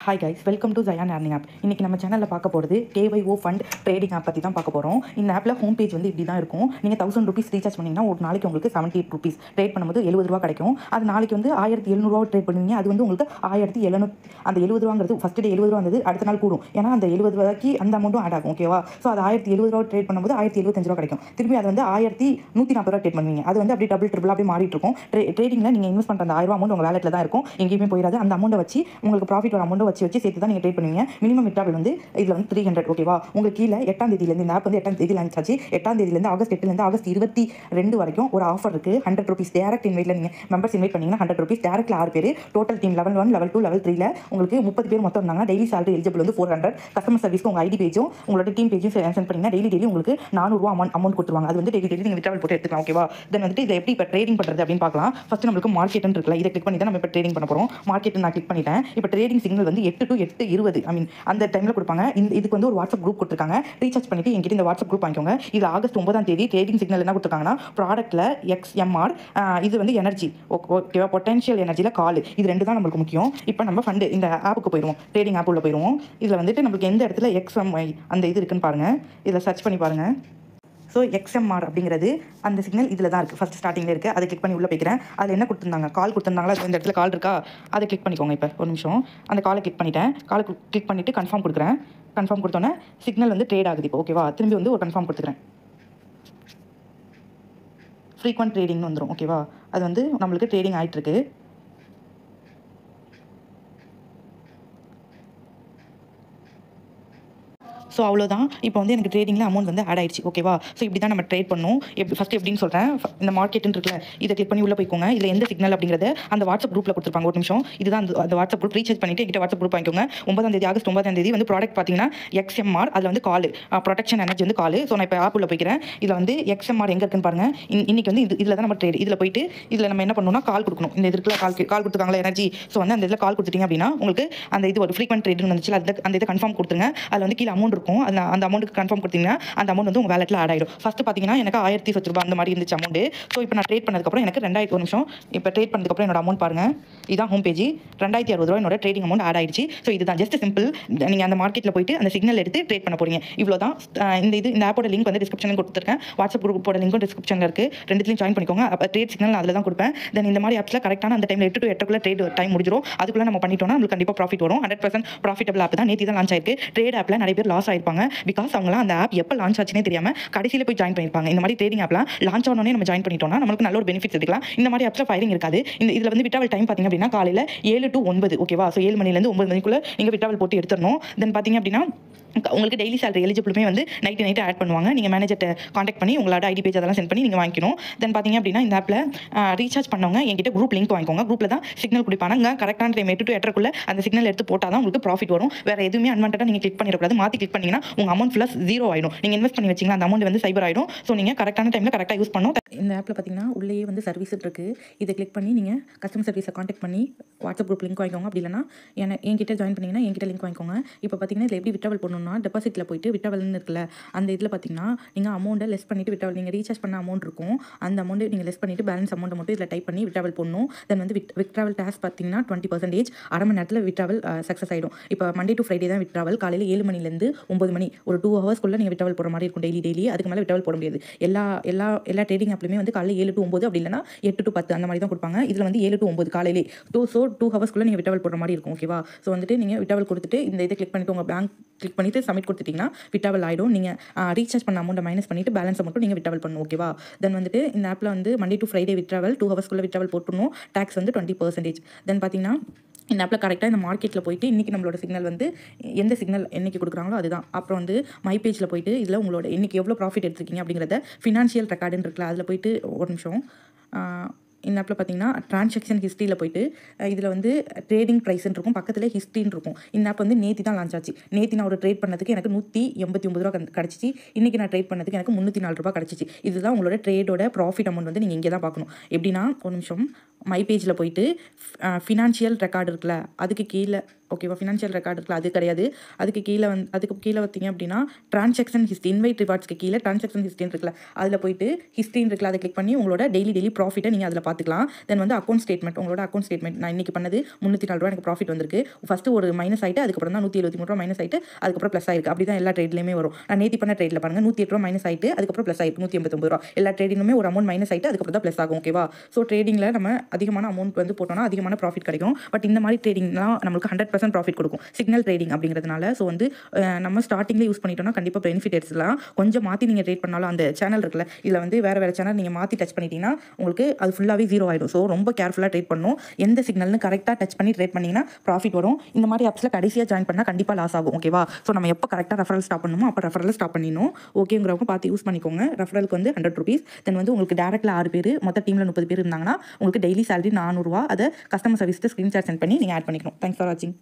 Hi guys, welcome to Zion earning app. இன்றைக்கி நம்ம சேனலில் பார்க்க போகிறது KYO ஃபண்ட் ட்ரேடிங் ஆப் பற்றி தான் பார்க்க போகிறோம். இந்த ஆப்பில் ஹோம் பேஜ் வந்து இப்படி தான் இருக்கும். நீங்கள் 1000 ருபீஸ் ரீசார்ஜ் பண்ணிங்கன்னா ஒரு நாளைக்கு உங்களுக்கு 78 ருபீஸ் ட்ரேட் பண்ணும்போது 70 ரூபா கிடைக்கும். அது நாளைக்கு வந்து 1700 ட்ரேட் பண்ணுவீங்க. அது வந்து உங்களுக்கு 1700. அந்த 70 ரூபாங்கிறது ஃபஸ்ட் டே 70 ரூபா வந்தது, அடுத்த நாள் கூடும். ஏன்னா அந்த 70 ரூபாய்க்கு அந்த அமௌண்ட்டும் ஆட் ஆகும். ஓகேவா? ஸோ அது 1700 ரூபா ட்ரேட் பண்ணும்போது 1075 ரூபா கிடைக்கும். திரும்பி அது வந்து 1140 ரூபா ட்ரேட் பண்ணுவீங்க. அது வந்து அப்படியே டபுள் ட்ரிபிள் அப்படியே மாறிட்டு இருக்கும். ட்ரேடிங்கில் நீங்கள் இன்வெஸ்ட் பண்ணுற அந்த 1000 ரூபா அமௌண்ட் உங்கள் வேலெட்டில் தான் இருக்கும், எங்கேயுமே போயிடாது. அந்த அமௌண்ட்டை வச்சு உங்களுக்கு ப்ராஃபிட் ஒரு அமௌண்ட்டை வச்சு சேர்த்து தான் நீங்கள் ட்ரேட் பண்ணுவீங்க. மினிமம் விட்ராவல் வந்து இதில் வந்து 300. ஓகேவா? உங்களுக்கு கீழே 8ஆம் தேதியிலேருந்து இந்த ஆப் வந்து 8ஆம் தேதி லான்ச் ஆச்சு. 8ஆம் தேதியிலேருந்து ஆகஸ்ட் 8லேருந்து ஆகஸ்ட் 22 வரைக்கும் ஒரு ஆஃபர் இருக்குது. 100 ருபீஸ் டேரக்ட் இன்வைட்டில் நீங்கள் மெம்பர்ஸ் இன்வைட் பண்ணிங்கன்னா 100 ருபீஸ் டேரக்டில் 6 பேர். Total team level 1, level 2, level 3ல உங்களுக்கு 30 பேர் மொத்தம் இருந்தாங்கன்னா டெய்லி சேலரி எலிஜிபிள் வந்து 400. கஸ்டமர் சர்வீஸ்க்கு உங்கள் ஐடி பேஜும் உங்களோட டீம் பேஜும் சென்ட் பண்ணிங்கன்னா டெய்லி உங்களுக்கு 400 ரூபா அமௌண்ட் கொடுத்துருவாங்க. அது வந்து டெய்லி நீங்கள் விட்ராவல் போட்டு எடுத்துக்கலாம். ஓகேவா? தென் வந்துட்டு இதை எப்படி இப்போ ட்ரேடிங் பண்ணுறது அப்படின்னு பார்க்கலாம். ஃபஸ்ட்டு நம்மளுக்கு மார்க்கெட்னு இருக்குல்ல, இதை கிளிக் பண்ணி தான் நம்ம இப்போ ட்ரேடிங் பண்ண போகிறோம். மார்க்கெட் நான் கிளிக் பண்ணிட்டேன். இப்போ ட்ரேடிங் சிக்னல் வந்து 8 to 8:20 அந்த டைமில் கொடுப்பாங்க. இதுக்கு வந்து ஒரு வாட்ஸ்அப் குரூப் கொடுத்துருக்காங்க. ரீசார்ஜ் பண்ணிட்டு என்கிட்ட இந்த வாட்ஸ்அப் குரூப் வாங்கிக்கோங்க. இது ஆகஸ்ட் 9ஆம் தேதி ட்ரேடிங் சிக்னல் என்ன கொடுத்துருக்காங்கன்னா, ப்ராடக்ட்டில் XMR, இது வந்து எனர்ஜி. ஓகேவா? பொட்டன்ஷியல் எனர்ஜியில் கால். இது ரெண்டு தான் நம்மளுக்கு முக்கியம். இப்போ நம்ம ஃபண்டு இந்த ஆப்புக்கு போயிடுவோம். ட்ரேடிங் ஆப் உள்ள போயிடுவோம். இதில் வந்துட்டு நம்மளுக்கு எந்த இடத்துல XMI அந்த இது இருக்குன்னு பாருங்கள். இதில் சர்ச் பண்ணி பாருங்கள். ஸோ XMR அப்படிங்கிறது அந்த சிக்னல் இதில் தான் இருக்குது. ஃபஸ்ட் ஸ்டார்டிங்கில் இருக்குது. அதை கிளிக் பண்ணி உள்ளே போய்க்கிறேன். அதில் என்ன கொடுத்துருந்தாங்க, கால் கொடுத்துருந்தாங்களா? இந்த இடத்துல கால் இருக்கா, அதை கிளிக் பண்ணிக்கோங்க. இப்போ ஒரு நிமிஷம். அந்த காலை கிளிக் பண்ணிட்டேன். காலை கிளிக் பண்ணிவிட்டு கன்ஃபார்ம் கொடுக்குறேன். கன்ஃபார்ம் கொடுத்தோன்னே சிக்னல் வந்து ட்ரேட் ஆகுது. இப்போ ஓகேவா? திரும்பி வந்து ஒரு கன்ஃபார்ம் கொடுத்துக்கிறேன். ஃப்ரீக்வெண்ட் ட்ரேடிங்னு வந்துடும். ஓகேவா? அது வந்து நம்மளுக்கு ட்ரேடிங் ஆகிட்டுருக்கு. ஸோ அவ்வளோதான். இப்போ வந்து எனக்கு ட்ரேடிங்கில் அமௌண்ட் வந்து ஆட் ஆயிடுச்சு. ஓகேவா? ஸோ இப்படி தான் நம்ம ட்ரேட் பண்ணணும். ஃபஸ்ட்டு எப்படின்னு சொல்கிறேன். இந்த மார்க்கெட்டுன்னு இருக்குல்ல, இதை கிளிக் பண்ணி உள்ளே போய்க்கோங்க. இதில் எந்த சிக்னல் அப்படிங்கிறத அந்த வாட்ஸ்அப் குரூப்பில் கொடுத்துருப்பாங்க. ஒரு நிமிஷம். இதுதான் அந்த வாட்ஸ்அப் குரூப். ரீசார்ஜ் பண்ணிட்டு என்கிட்ட வாட்ஸ்அப் குரூப் வாங்கிக்கோங்க. 9ஆம் தேதி ஆகஸ்ட் 9ஆம் தேதி வந்து ப்ராடக்ட் பார்த்தீங்கன்னா XMR, அதில் வந்து கால், ப்ரொடெக்ஷன் எனர்ஜி வந்து கால். ஸோ நான் இப்போ ஆப் உள்ள போய்க்கிறேன். இதில் வந்து XMR எங்கே இருக்குன்னு பாருங்கள். இன்னைக்கு வந்து இதில் தான் நம்ம ட்ரேட். இதில் போயிட்டு இதில் நம்ம என்ன பண்ணணும்னா கால் கொடுக்கணும். இந்த இதுக்குள்ள கால் கொடுத்துருக்காங்களா எனர்ஜி. ஸோ வந்து அந்த இதில் கால் கொடுத்துட்டீங்க அப்படின்னா உங்களுக்கு அந்த இது ஒரு ஃப்ரீக்வெண்ட் ட்ரேடிங் வந்துச்சு. அந்த இதை கன்ஃபார்ம் கொடுத்துருங்க. அதில் வந்து கீழே அமௌண்ட் இருக்கும். அந்த அமௌண்ட் கன்ஃபார்ம் கொடுத்தீங்கன்னா அந்த அமௌண்ட் வந்து உங்கள் வேலெட்டில் ஆட் ஆகிடும். ஃபஸ்ட்டு பார்த்தீங்கன்னா எனக்கு 1010 ரூபாய் அந்த மாதிரி இருந்துச்சு அமௌண்ட். ஸோ இப்போ நான் ட்ரேட் பண்ணதுக்கப்புறம் எனக்கு 2000. ஒரு நிமிஷம். இப்போ ட்ரேட் பண்ணதுக்கப்புறம் என்னோட அமௌண்ட் பாருங்கள். இதான் ஹோம் பேஜ். 2060 ரூபா என்னோட ட்ரேடிங் அமௌண்ட் ஆட் ஆயிடுச்சு. ஸோ இதுதான் ஜஸ்ட் சிம்பிள். நீங்கள் அந்த மார்க்கெட்டில் போயிட்டு அந்த சிக்னல் எடுத்து ட்ரேட் பண்ண போறீங்க. இவ்வளோ தான். இந்த ஆப்போட லிங்க் வந்து டிஸ்கிரிப்ஷனில் கொடுத்துருக்கேன். வாட்ஸ்அப் குரூப்போட லிங்க்கும் டிஸ்கிரிப்ஷனில் இருக்குது. ரெண்டுத்தையும் ஜாயின் பண்ணிக்கோங்க. அப்போ ட்ரேட் சிக்னல் அதில் தான் கொடுப்பேன். தென் இந்த மாதிரி ஆப்ஸில் கரெக்டான அந்த டைமில் 8 to 8 ட்ரேட் டைம் முடிஞ்சிடும். அதுக்குள்ளே நம்ம பண்ணிட்டோம்னா நம்மளுக்கு கண்டிப்பாக ப்ராஃபிட் வரும். 100% ப்ராஃபிட்டபிள் ஆப் தான். நேற்று தான் லான்ச் ஆயிருக்கு. ட்ரேட் ஆப்பில் நிறைய பேர் லாஸ் ஆயிருப்பாங்க. பிகாஸ் அவங்களாம் அந்த ஆப் எப்போ லான்ச் ஆச்சுனே தெரியாமல் கடைசியில் போய் ஜாயின் பண்ணியிருப்பாங்க. இந்த மாதிரி ட்ரேடிங் ஆப்லாம் லான்ச் ஆனோடனே நம்ம ஜாயின் பண்ணிட்டோம்னா நம்மளுக்கு நல்ல ஒரு பெனிஃபிட்ஸ் எடுக்கலாம். இந்த மாதிரி ஆப்ஸில் ஃபயரிங் இருக்காது. இதில் வந்து விட்ராவல் டைம் பார்த்தீங்க அப்படின்னா காலையில் 7 to 9. ஓகேவா? ஸோ 7 மணிலேருந்து 9 மணிக்குள்ளே நீங்கள் விட்ராவல் போட்டு எடுத்துடணும். தென் பார்த்தீங்க அப்படின்னா உங்களுக்கு டெய்லி சேலரி எலிஜிபிளுமே வந்து நைட்டு ஆட் பண்ணுவாங்க. நீங்கள் மேனேஜர்கிட்ட காண்டாக்ட் பண்ணி உங்களோட ஐடி பேஜ் அதெல்லாம் சென்ட் பண்ணி நீங்கள் வாங்கிக்கணும். தென் பார்த்தீங்க அப்படின்னா இந்த ஆப்பில் ரீசார்ஜ் பண்ணவங்க என்கிட்ட குரூப் லிங்க் வாங்கிக்கோங்க. குரூப்பில் தான் சிக்னல் கொடுப்பாங்க. கரெக்டான டைம் 8 to 8 அந்த சிக்னல் எடுத்து போட்டால் தான் உங்களுக்கு ப்ராஃபிட் வரும். வேறு எதுவுமே அன்வான்டாக நீங்கள் கிளிக் பண்ணிடக்கூடாது. மாற்றி கிளிக் பண்ணிங்கன்னா உங்கள் அமௌண்ட் ஃபுல்லாக 0 ஆகிடும். நீங்கள் இன்வெஸ்ட் பண்ணி வச்சிங்கன்னா அந்த அமௌண்ட் வந்து சைபர் ஆகிடும். ஸோ நீங்கள் கரெக்டான டைமில் கரெக்டாக யூஸ் பண்ணணும். இந்த ஆப்பில் பார்த்தீங்கன்னா உள்ளேயே வந்து சர்வீஸ் இருக்குது. இதை கிளிக் பண்ணி நீங்கள் கஸ்டமர் சர்வீஸை காண்டாக்ட் பண்ணி வாட்ஸ்அப் குரூப் லிங்க் வாங்கிக்கோங்க. அப்படி இல்லைனா என்கிட்ட ஜாயின் பண்ணிங்கன்னா என்கிட்ட லிங்க் வாங்கிக்கோங்க. இப்போ பார்த்தீங்கன்னா இதில் எப்படி விட்ராவல் பண்ணணும்னா டெபாசிட்டில் போயிட்டு விட்ராவல்னு இருக்குல்ல, அந்த இதில் பார்த்தீங்கன்னா நீங்கள் அமௌண்ட்டை லெஸ் பண்ணிவிட்டு விட்ராவல், நீங்கள் ரீசார்ஜ் பண்ண அமௌண்ட் இருக்கும், அந்த அமௌண்ட்டு நீங்கள் லெஸ் பண்ணிவிட்டு பேலன்ஸ் அமௌண்ட்டை மட்டும் இதில் டைப் பண்ணி விட்ராவல் பண்ணணும். தென் வந்து விட்ராவல் டாஸ்க் பார்த்தீங்கன்னா 20%, அரை மணி நேரத்தில் விட்ராவல் சக்ஸஸ் ஆகிடும். இப்போ மண்டே டு ஃப்ரைடே தான் விட்ராவல். காலையில் 7 மணிலேருந்து 9 மணி ஒரு 2 ஹவர்ஸ்க்குள்ளே நீங்கள் விட்ராவல் போகிற மாதிரி இருக்கும். டெய்லி அதுக்கு மேலே விட்ராவல் போட முடியாது. எல்லா ட்ரேடிங் ஆப்லையுமே வந்து காலையில் 7 to 9 அப்படி இல்லைனா 8 to 10 அந்த மாதிரி தான் கொடுப்பாங்க. இதில் வந்து 7 to 9 காலையிலே. ஸோ 2 ஹவர்ஸ்க்குள்ளே நீங்கள் விட்ராவல் போடுற மாதிரி இருக்கும். ஓகேவா? ஸோ வந்துட்டு நீங்கள் விட்ராவல் கொடுத்துட்டு இந்த இதை கிளிக் பண்ணிட்டு உங்கள் பேங்க் கிளிக் பண்ணிவிட்டு சப்மிட் கொடுத்துட்டிங்கன்னா விட்ராவல் ஆகிடும். நீங்கள் ரீசார்ஜ் பண்ண அமௌண்ட்டை மைனஸ் பண்ணிவிட்டு பேலன்ஸை மட்டும் நீங்கள் விட்ராவல் பண்ணணும். ஓகேவா? தென் வந்துட்டு இந்த ஆப்பில் வந்து மண்டே டு ஃப்ரைடே விட்ராவல் 2 ஹவர்ஸ்க்குள்ளே விட்ராவல் போட்டுணும். டேக்ஸ் வந்து 20%. தென் பார்த்தீங்கன்னா இந்த ஆப்பில் கரெக்டாக இந்த மார்க்கெட்டில் போயிட்டு இன்றைக்கி நம்மளோட சிக்னல் வந்து எந்த சிக்னல் என்றைக்கு கொடுக்குறாங்களோ அதுதான். அப்புறம் வந்து மை பேஜில் போயிட்டு இதில் உங்களோட இன்றைக்கி எவ்வளோ ப்ராஃபிட் எடுத்துருக்கீங்க அப்படிங்கிறத ஃபினான்ஷியல் ரெக்கார்டுன்னு இருக்குல்ல, அதில் போயிட்டு ஒரு நிமிஷம். இந்த ஆப்பில் பார்த்தீங்கன்னா ட்ரான்சாக்ஷன் ஹிஸ்ட்ரியில் போயிட்டு இதில் வந்து ட்ரேடிங் ப்ரைஸ்ன்னு இருக்கும், பக்கத்தில் ஹிஸ்ட்ரின்னு இருக்கும். இந்த ஆப் வந்து நேற்று தான் லான்ச் ஆச்சு. நேற்று நான் ஒரு ட்ரேட் பண்ணதுக்கு எனக்கு 189 ரூபா கிடச்சிச்சு. இன்றைக்கி நான் ட்ரேட் பண்ணதுக்கு எனக்கு 304 ரூபா கிடச்சிச்சு. இதுதான் உங்களோட ட்ரேடோட ப்ராஃபிட் அமௌண்ட் வந்து நீங்கள் இங்கே தான் பார்க்கணும். எப்படின்னா ஒரு நிமிஷம் மை பேஜில் போயிட்டு ஃபினான்ஷியல் ரெக்கார்டு இருக்குல்ல, அதுக்கு கீழே ஓகேவா? ஃபினான்ஷியல் ரெக்கார்டு இருக்குல்ல, அது கிடையாது. அதுக்கு கீழே பார்த்தீங்க அப்படின்னா டிரான்சாக்ஷன் ஹிஸ்ட்ரி, இன்வைட் ரிவார்ட்ஸ்க்கு கீழே டிரான்சாக்ஷன் ஹிஸ்ட்ரின்னு இருக்குல்ல, அதில் போயிட்டு ஹிஸ்ட்ரின்னு இருக்குல்ல, அதை கிளிக் பண்ணி உங்களோட டெய்லி ப்ராஃபிட்டை நீங்கள் அதில் பார்த்துக்கலாம். தென் வந்து அக்கௌண்ட் ஸ்டேட்மெண்ட், உங்களோட அக்கௌண்ட் ஸ்டேட்மெண்ட் நான் இன்னைக்கு பண்ணது ₹304 எனக்கு ப்ராஃபிட் வந்திருக்கு. ஃபஸ்ட்டு ஒரு மைனஸ் ஆகிட்டு அதுக்கப்புறம் தான் ₹173 மைனஸ் ஆகிட்டு அதுக்கப்புறம் ப்ளஸ் ஆயிருக்கு. அப்படி தான் எல்லா ட்ரேட்லையுமே வரும். நான் நேற்று பண்ண ட்ரேடில் பாருங்கள் ₹108 மைனஸ் ஆகிட்டு அதுக்கப்புறம் ப்ளஸ் ஆகிருக்கு ₹189. எல்லா ட்ரேடிங்குமே ஒரு அமௌண்ட் மைனஸ் ஆகிட்டு அதுக்கப்புறம் தான் ப்ளஸ் ஆகும். ஓகேவா? ஸோ ட்ரேடிங்கில் நம்ம அதிகமான அமௌண்ட் வந்து போட்டோம்னா அதிகமான ப்ராஃபிட் கிடைக்கும். பட் இந்த மாதிரி ட்ரேடிங்லாம் நம்மளுக்கு 100% ப்ராஃபிட் கொடுக்கும், சிக்னல் ட்ரேடிங் அப்படிங்கிறதுனால. ஸோ வந்து நம்ம ஸ்டார்டிங்லேயே யூஸ் பண்ணிட்டோம்னா கண்டிப்பாக பெனிஃபிட் எடுத்துக்கலாம். கொஞ்சம் மாற்றி நீங்கள் ட்ரேட் பண்ணாலும் அந்த சேனல் இருக்குல்ல, இதில் வந்து வேறு சேனல் நீங்கள் மாற்றி டச் பண்ணிட்டீங்கன்னா உங்களுக்கு அது ஃபுல்லாகவே ஜீரோ ஆகிடும். ஸோ ரொம்ப கேர்ஃபுல்லாக ட்ரேட் பண்ணணும். எந்த சிக்னல்னு கரெக்டாக டச் பண்ணி ட்ரேட் பண்ணிங்கன்னா ப்ராஃபிட் வரும். இந்த மாதிரி ஆப்ஸில் கடைசியாக ஜாயின் பண்ணால் கண்டிப்பாக லாஸ் ஆகும். ஓகேவா? ஸோ நம்ம எப்போ கரெக்டாக ரெஃபரல் ஸ்டாப் பண்ணணுமோ அப்போ ரெஃபரல் ஸ்டாப் பண்ணிடணும். ஓகேங்கிறவங்க பார்த்து யூஸ் பண்ணிக்கோங்க. ரெஃபரலுக்கு வந்து ₹100. தென் வந்து உங்களுக்கு டேரக்டில் 6 பேர், மொத்த டீமில் 30 பேர் இருந்தாங்கன்னா உங்களுக்கு டெய்லி சேலரி ₹400. அதை கஸ்டமர் சர்வீஸ்க்கு ஸ்க்ரீன்ஷாட் சென்ட் பண்ணி நீங்கள் ஆட் பண்ணிக்கணும். தேங்க்ஸ் ஃபார் வாட்சிங்.